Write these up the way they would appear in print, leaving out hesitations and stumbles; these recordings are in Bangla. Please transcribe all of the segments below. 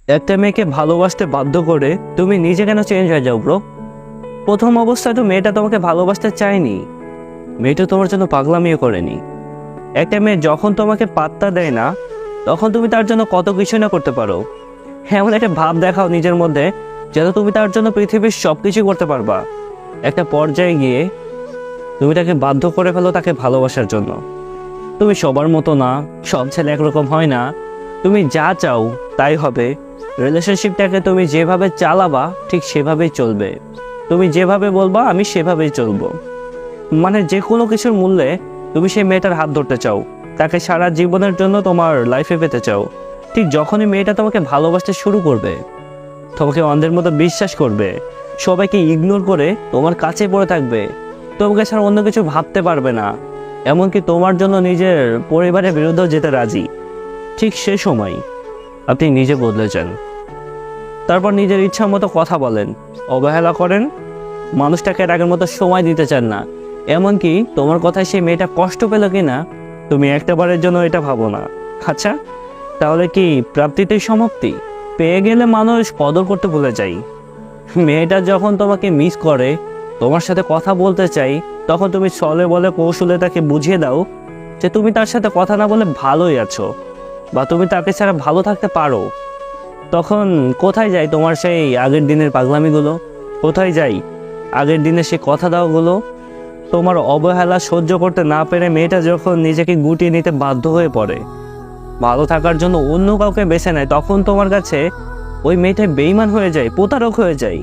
একটা মেয়েকে ভালোবাসতে বাধ্য করে তুমি নিজে কেন চেঞ্জ হয়ে যাও ব্রো? প্রথম অবস্থায় তো মেয়েটা তোমাকে ভালোবাসতে চায়নি, মেয়েটা তোমার জন্য পাগলামিও করেনি। একটা মেয়ে যখন তোমাকে পাত্তা দেয় না, তখন তুমি তার জন্য কত কিছু না করতে পারো। এমন একটা ভাব দেখাও নিজের মধ্যে যেন তুমি তার জন্য পৃথিবীর সব কিছু করতে পারবা। একটা পর্যায়ে গিয়ে তুমি তাকে বাধ্য করে ফেলো তাকে ভালোবাসার জন্য। তুমি সবার মতো না, সব ছেলে একরকম হয় না। তুমি যা চাও তাই হবে। রিলেশনশিপটাকে তুমি যেভাবে চালাবা ঠিক সেভাবেই চলবে। তুমি যেভাবে বলবা আমি সেভাবেই চলবো। মানে যে কোনো কিছুর মূল্যে তুমি সেই মেয়েটার হাত ধরতে চাও, তাকে সারা জীবনের জন্য তোমার লাইফে পেতে চাও। ঠিক যখনই মেয়েটা তোমাকে ভালোবাসতে শুরু করবে, তোমাকে অন্ধের মতো বিশ্বাস করবে, সবাইকে ইগনোর করে তোমার কাছে পড়ে থাকবে, তোমাকে ছাড়া অন্য কিছু ভাবতে পারবে না, এমনকি তোমার জন্য নিজের পরিবারের বিরুদ্ধেও যেতে রাজি, ঠিক সে সময় আপনি নিজে বদলে যান। তারপর নিজের ইচ্ছা মতো কথা বলেন, অবহেলা করেন, মানুষটাকে আর আগের মতো সময় দিতে চান না। এমনকি তোমার কথায় সেই মেয়েটা কষ্ট পেল কিনা তুমি একটাবারের জন্য এটা ভাবো না। আচ্ছা, তাহলে কি প্রাপ্তিতেই সমাপ্তি? পেয়ে গেলে মানুষ কদর করতে ভুলে যায়। মেয়েটা যখন তোমাকে মিস করে, তোমার সাথে কথা বলতে চাই, তখন তুমি ছলে বলে কৌশলে তাকে বুঝিয়ে দাও যে তুমি তার সাথে কথা না বলে ভালোই আছো, বা তুমি তাকে ছাড়া ভালো থাকতে পারো। তখন কোথায় যায় তোমার সেই আগের দিনের পাগলামিগুলো? কোথায় যাই আগের দিনের সেই কথা দাওগুলো? তোমার অবহেলা সহ্য করতে না পেরে মেয়েটা যখন নিজেকে গুটিয়ে নিতে বাধ্য হয়ে পড়ে, ভালো থাকার জন্য অন্য কাউকে বেছে নেয়, তখন তোমার কাছে ওই মেয়েটা বেঈমান হয়ে যায়, প্রতারক হয়ে যায়।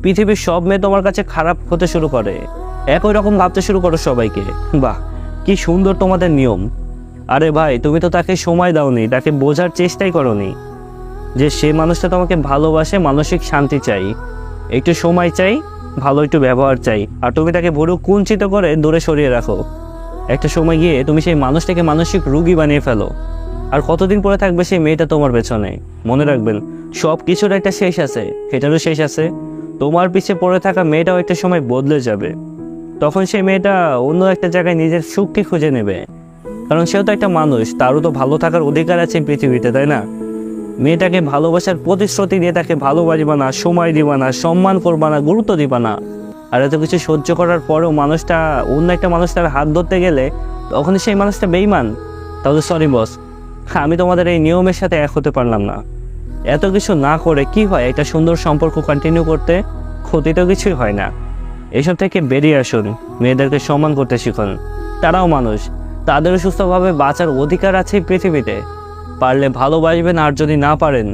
পৃথিবীর সব মেয়ে তোমার কাছে খারাপ হতে শুরু করে, একই রকম ভাবতে শুরু করো সবাইকে। বাহ, কি সুন্দর তোমাদের নিয়ম! আরে ভাই, তুমি তো তাকে সময় দাওনি, তাকে বোঝার চেষ্টাই করোনি যে সে মানুষটা তোমাকে ভালোবাসে, মানসিক শান্তি চাই, একটু সময় চাই, ভালো একটু ব্যবহার চাই, আর তুমি তাকে বড় কুঞ্চিত করে দূরে সরিয়ে রাখো। একটা সময় গিয়ে তুমি সেই মানুষটাকে মানসিক রোগী বানিয়ে ফেলো। আর কতদিন পরে থাকবে সেই মেয়েটা তোমার পেছনে? মনে রাখবেন, সব কিছুর একটা শেষ আছে, সেটারও শেষ আছে। তোমার পিছে পড়ে থাকা মেয়েটাও একটা সময় বদলে যাবে। তখন সেই মেয়েটা অন্য একটা জায়গায় নিজের সুখকে খুঁজে নেবে, কারণ সেও তো একটা মানুষ, তারও তো ভালো থাকার অধিকার আছে পৃথিবীতে, তাই না? মেয়েটাকে ভালোবাসার প্রতিশ্রুতি দিয়ে তাকে ভালোবাসবা না, সময় দিবা না, সম্মান করবা না, গুরুত্ব দিবা না। আর এত কিছু সহ্য করার পরেও মানুষটা অন্য একটা মানুষ তার হাত ধরতে গেলে তখন সেই মানুষটা বেঈমান। তাহলে সরি বস, আমি তোমাদের এই নিয়মের সাথে এক হতে পারলাম না। এত কিছু না করে কি হয় একটা সুন্দর সম্পর্ক কন্টিনিউ করতে? ক্ষতি তো কিছুই হয় না। এসব থেকে বেরিয়ে আসুন, মেয়েদেরকে সম্মান করতে শিখুন। তারাও মানুষ, তাদেরও সুস্থভাবে বাঁচার অধিকার আছে এই পৃথিবীতে। পারলে ভালোবাসবেন, আর যদি না পারেন